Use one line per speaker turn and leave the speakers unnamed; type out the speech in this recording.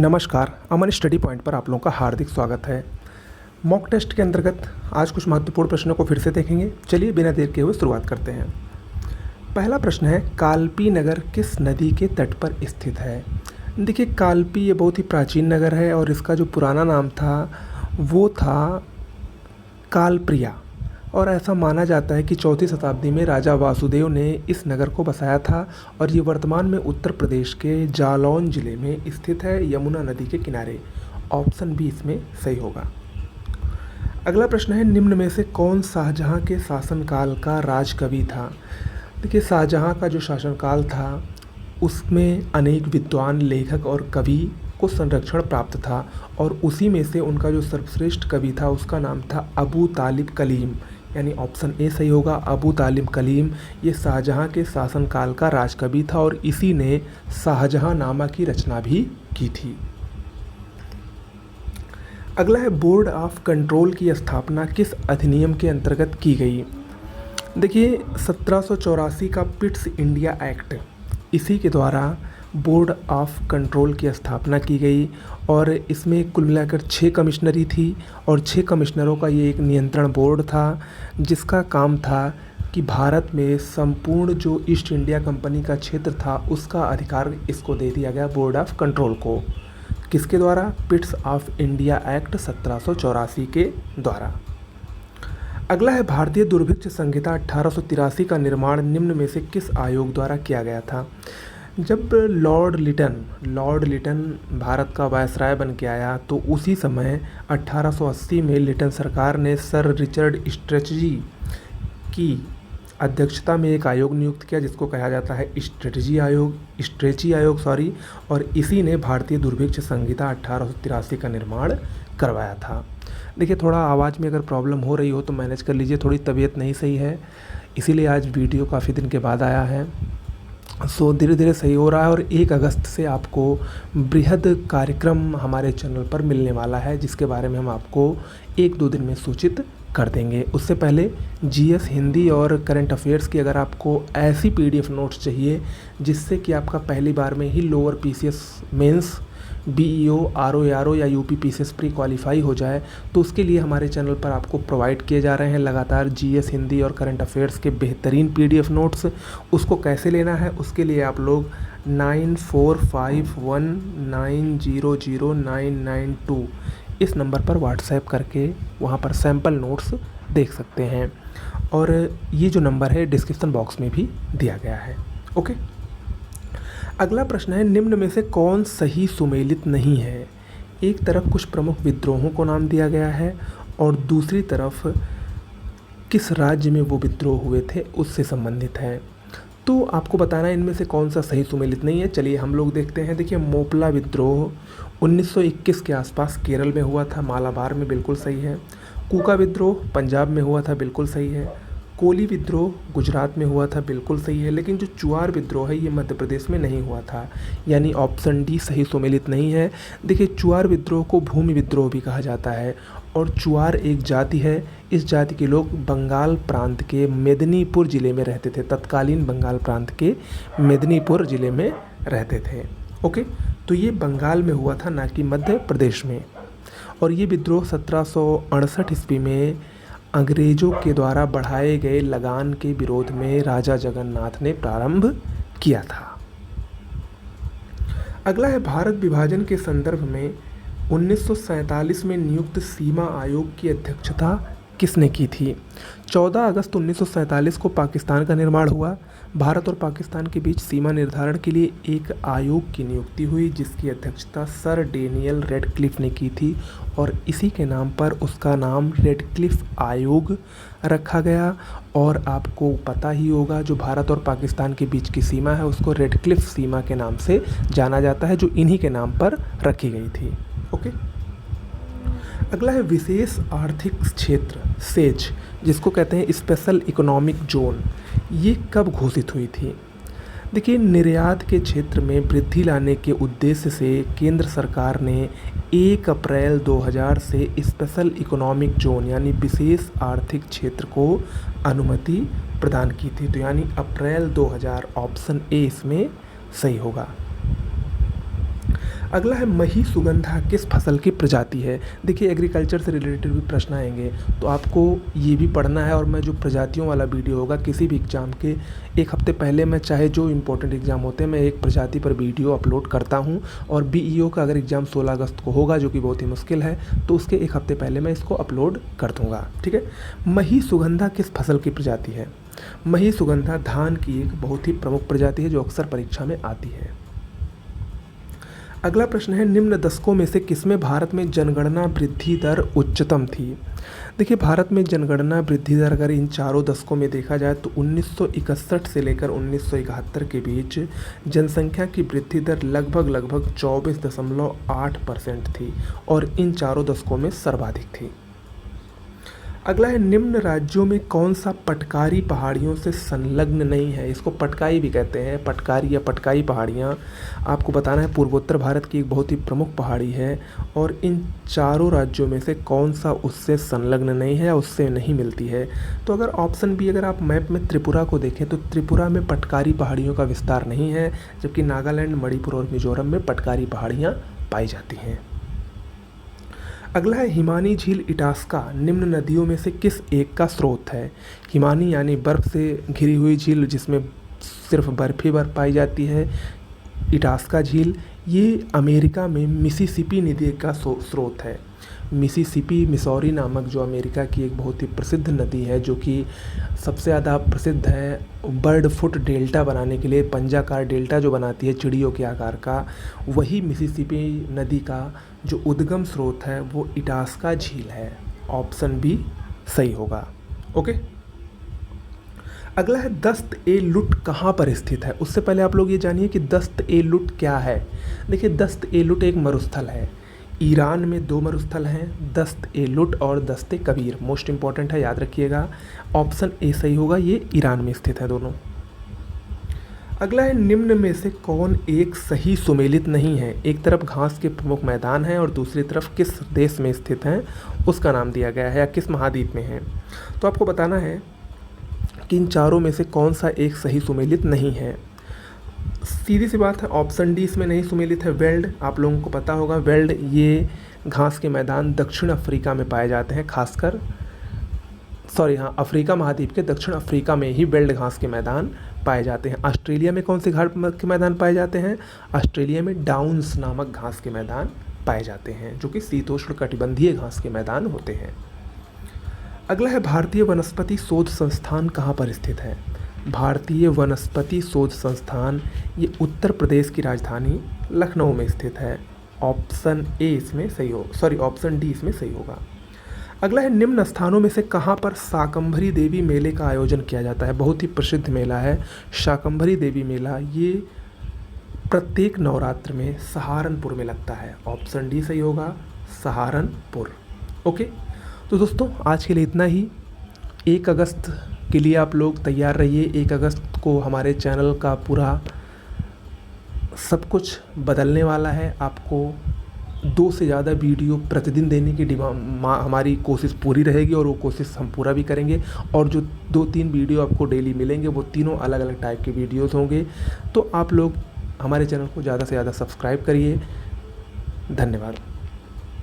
नमस्कार, अमन study point पर आप लोगों का हार्दिक स्वागत है। मॉक टेस्ट के अंतर्गत आज कुछ महत्वपूर्ण प्रश्नों को फिर से देखेंगे। चलिए बिना देर के हुए शुरुआत करते हैं। पहला प्रश्न है, कालपी नगर किस नदी के तट पर स्थित है? देखिए, कालपी ये बहुत ही प्राचीन नगर है और इसका जो पुराना नाम था वो था कालप्रिया। और ऐसा माना जाता है कि 4वीं शताब्दी में राजा वासुदेव ने इस नगर को बसाया था और ये वर्तमान में उत्तर प्रदेश के जालौन ज़िले में स्थित है, यमुना नदी के किनारे। ऑप्शन बी इसमें सही होगा। अगला प्रश्न है, निम्न में से कौन शाहजहां के शासनकाल का राजकवि था? देखिए, शाहजहां का जो शासनकाल था उसमें अनेक विद्वान, लेखक और कवि को संरक्षण प्राप्त था और उसी में से उनका जो सर्वश्रेष्ठ कवि था उसका नाम था अबू तालिब कलीम, यानी ऑप्शन ए सही होगा। अबू तालिब कलीम ये शाहजहां के शासनकाल का राजकवि था और इसी ने शाहजहांनामा की रचना भी की थी। अगला है, बोर्ड ऑफ कंट्रोल की स्थापना किस अधिनियम के अंतर्गत की गई? देखिए, 1784 का पिट्स इंडिया एक्ट, इसी के द्वारा बोर्ड ऑफ कंट्रोल की स्थापना की गई और इसमें कुल मिलाकर 6 कमिश्नरी थी और 6 कमिश्नरों का ये एक नियंत्रण बोर्ड था जिसका काम था कि भारत में संपूर्ण जो ईस्ट इंडिया कंपनी का क्षेत्र था उसका अधिकार इसको दे दिया गया, बोर्ड ऑफ कंट्रोल को। किसके द्वारा? पिट्स ऑफ इंडिया एक्ट 1784 के द्वारा। अगला है, भारतीय दुर्भिक्ष संहिता 1883 का निर्माण निम्न में से किस आयोग द्वारा किया गया था? जब लॉर्ड लिटन भारत का वायसराय बन के आया तो उसी समय 1880 में लिटन सरकार ने सर रिचर्ड स्ट्रेटजी की अध्यक्षता में एक आयोग नियुक्त किया जिसको कहा जाता है स्ट्रेटजी आयोग, और इसी ने भारतीय दुर्भिक्ष संहिता 1883 का निर्माण करवाया था। देखिए, थोड़ा आवाज़ में अगर प्रॉब्लम हो रही हो तो मैनेज कर लीजिए, थोड़ी तबीयत नहीं सही है इसीलिए आज वीडियो काफ़ी दिन के बाद आया है। सो धीरे धीरे सही हो रहा है और 1 अगस्त से आपको बृहद कार्यक्रम हमारे चैनल पर मिलने वाला है जिसके बारे में हम आपको 1-2 दिन में सूचित कर देंगे। उससे पहले जीएस, हिंदी और करंट अफेयर्स की अगर आपको ऐसी पीडीएफ नोट्स चाहिए जिससे कि आपका पहली बार में ही lower PCS mains, BEO, RO या यूपी पीसीएस प्री क्वालिफाई हो जाए तो उसके लिए हमारे चैनल पर आपको प्रोवाइड किए जा रहे हैं लगातार जीएस, हिंदी और करंट अफेयर्स के बेहतरीन पीडीएफ नोट्स। उसको कैसे लेना है उसके लिए आप लोग 9451900992 इस नंबर पर व्हाट्सएप करके वहाँ पर सैम्पल नोट्स देख सकते हैं और ये जो नंबर है डिस्क्रिप्शन बॉक्स में भी दिया गया है। ओके, अगला प्रश्न है, निम्न में से कौन सही सुमेलित नहीं है? एक तरफ कुछ प्रमुख विद्रोहों को नाम दिया गया है और दूसरी तरफ किस राज्य में वो विद्रोह हुए थे उससे संबंधित है। तो आपको बताना है इनमें से कौन सा सही सुमेलित नहीं है। चलिए हम लोग देखते हैं। देखिए, मोपला विद्रोह 1921 के आसपास केरल में हुआ था, मालाबार में, बिल्कुल सही है। कूका विद्रोह पंजाब में हुआ था, बिल्कुल सही है। कोली विद्रोह गुजरात में हुआ था, बिल्कुल सही है। लेकिन जो चुआर विद्रोह है ये मध्य प्रदेश में नहीं हुआ था, यानी ऑप्शन डी सही सुमेलित नहीं है। देखिए, चुआर विद्रोह को भूमि विद्रोह भी कहा जाता है और चुआर एक जाति है। इस जाति के लोग बंगाल प्रांत के मेदिनीपुर ज़िले में रहते थे, तत्कालीन बंगाल प्रांत के मेदिनीपुर ज़िले में रहते थे। ओके, तो ये बंगाल में हुआ था, ना कि मध्य प्रदेश में। और ये विद्रोह 1768 ईस्वी में अंग्रेज़ों के द्वारा बढ़ाए गए लगान के विरोध में राजा जगन्नाथ ने प्रारंभ किया था। अगला है, भारत विभाजन के संदर्भ में 1947 में नियुक्त सीमा आयोग की अध्यक्षता किसने की थी? 14 अगस्त 1947 को पाकिस्तान का निर्माण हुआ। भारत और पाकिस्तान के बीच सीमा निर्धारण के लिए एक आयोग की नियुक्ति हुई जिसकी अध्यक्षता सर डेनियल रेडक्लिफ ने की थी और इसी के नाम पर उसका नाम रेडक्लिफ आयोग रखा गया। और आपको पता ही होगा जो भारत और पाकिस्तान के बीच की सीमा है उसको रेडक्लिफ सीमा के नाम से जाना जाता है, जो इन्हीं के नाम पर रखी गई थी। ओके, अगला है, विशेष आर्थिक क्षेत्र सेज, जिसको कहते हैं स्पेशल इकोनॉमिक जोन, ये कब घोषित हुई थी? देखिए, निर्यात के क्षेत्र में वृद्धि लाने के उद्देश्य से केंद्र सरकार ने 1 अप्रैल 2000 से स्पेशल इकोनॉमिक जोन यानी विशेष आर्थिक क्षेत्र को अनुमति प्रदान की थी। तो यानी अप्रैल 2000, ऑप्शन ए इसमें सही होगा। अगला है मही सुगंधा किस फसल की प्रजाति है। देखिए एग्रीकल्चर से रिलेटेड भी प्रश्न आएंगे तो आपको ये भी पढ़ना है। और मैं जो प्रजातियों वाला वीडियो होगा किसी भी एग्ज़ाम के एक हफ्ते पहले, मैं चाहे जो इंपॉर्टेंट एग्ज़ाम होते हैं मैं एक प्रजाति पर वीडियो अपलोड करता हूँ। और बीईओ का अगर एग्ज़ाम 16 अगस्त को होगा जो कि बहुत ही मुश्किल है, तो उसके एक हफ्ते पहले मैं इसको अपलोड कर दूँगा। ठीक है। मही सुगंधा किस फसल की प्रजाति है। मही सुगंधा धान की एक बहुत ही प्रमुख प्रजाति है जो अक्सर परीक्षा में आती है। अगला प्रश्न है निम्न दशकों में से किसमें भारत में जनगणना वृद्धि दर उच्चतम थी। देखिए भारत में जनगणना वृद्धि दर अगर इन चारों दशकों में देखा जाए तो 1961 से लेकर 1971 के बीच जनसंख्या की वृद्धि दर लगभग 24.8% थी और इन चारों दशकों में सर्वाधिक थी। अगला है निम्न राज्यों में कौन सा पटकारी पहाड़ियों से संलग्न नहीं है। इसको पटकाई भी कहते हैं, पटकारी या पटकाई पहाड़ियाँ। आपको बताना है पूर्वोत्तर भारत की एक बहुत ही प्रमुख पहाड़ी है और इन चारों राज्यों में से कौन सा उससे संलग्न नहीं है या उससे नहीं मिलती है। तो अगर ऑप्शन बी, अगर आप मैप में त्रिपुरा को देखें तो त्रिपुरा में पटकारी पहाड़ियों का विस्तार नहीं है, जबकि नागालैंड, मणिपुर और मिजोरम में पटकारी पहाड़ियाँ पाई जाती हैं। अगला है हिमानी झील इटास्का निम्न नदियों में से किस एक का स्रोत है। हिमानी यानी बर्फ़ से घिरी हुई झील जिसमें सिर्फ बर्फ़ ही बर्फ़ पाई जाती है। इटास्का झील ये अमेरिका में मिसिसिपी नदी का स्रोत है। मिसिसिपी मिसौरी नामक जो अमेरिका की एक बहुत ही प्रसिद्ध नदी है, जो कि सबसे ज़्यादा प्रसिद्ध है बर्ड फुट डेल्टा बनाने के लिए, पंजाकार डेल्टा जो बनाती है चिड़ियों के आकार का, वही मिसिसिपी नदी का जो उद्गम स्रोत है वो इटास्का झील है। ऑप्शन बी सही होगा। ओके। अगला है दस्त-ए-लुट कहाँ पर स्थित है। उससे पहले आप लोग ये जानिए कि दस्त-ए-लुट क्या है। देखिए दस्त-ए-लुट एक मरुस्थल है। ईरान में 2 मरुस्थल हैं, दस्त-ए-लुट और दस्त-ए-कबीर। मोस्ट इंपॉर्टेंट है, याद रखिएगा। ऑप्शन ए सही होगा, ये ईरान में स्थित है दोनों। अगला है निम्न में से कौन एक सही सुमेलित नहीं है। एक तरफ घास के प्रमुख मैदान हैं और दूसरी तरफ किस देश में स्थित हैं उसका नाम दिया गया है या किस महाद्वीप में है। तो आपको बताना है कि इन चारों में से कौन सा एक सही सुमेलित नहीं है। सीधी सी बात है, ऑप्शन डी इसमें नहीं सुमेलित है। वेल्ड, आप लोगों को पता होगा, वेल्ड ये घास के मैदान दक्षिण अफ्रीका में पाए जाते हैं, खासकर अफ्रीका महाद्वीप के दक्षिण अफ्रीका में ही वेल्ड घास के मैदान पाए जाते हैं। ऑस्ट्रेलिया में कौन से घास के मैदान पाए जाते हैं। ऑस्ट्रेलिया में डाउन्स नामक घास के मैदान पाए जाते हैं जो कि शीतोष्ण कटिबंधीय घास के मैदान होते हैं। अगला है भारतीय वनस्पति शोध संस्थान कहाँ पर स्थित है। भारतीय वनस्पति शोध संस्थान ये उत्तर प्रदेश की राजधानी लखनऊ में स्थित है। ऑप्शन ए इसमें सही हो, ऑप्शन डी इसमें सही होगा। अगला है निम्न स्थानों में से कहाँ पर शाकंभरी देवी मेले का आयोजन किया जाता है। बहुत ही प्रसिद्ध मेला है शाकंभरी देवी मेला। ये प्रत्येक नवरात्र में सहारनपुर में लगता है। ऑप्शन डी सही होगा, सहारनपुर। ओके, तो दोस्तों आज के लिए इतना ही। 1 अगस्त के लिए आप लोग तैयार रहिए। 1 अगस्त को हमारे चैनल का पूरा सब कुछ बदलने वाला है। आपको 2 से ज़्यादा वीडियो प्रतिदिन देने की हमारी कोशिश पूरी रहेगी और वो कोशिश हम पूरा भी करेंगे। और जो 2-3 वीडियो आपको डेली मिलेंगे वो तीनों अलग अलग टाइप के वीडियोस होंगे। तो आप लोग हमारे चैनल को ज़्यादा से ज़्यादा सब्सक्राइब करिए। धन्यवाद।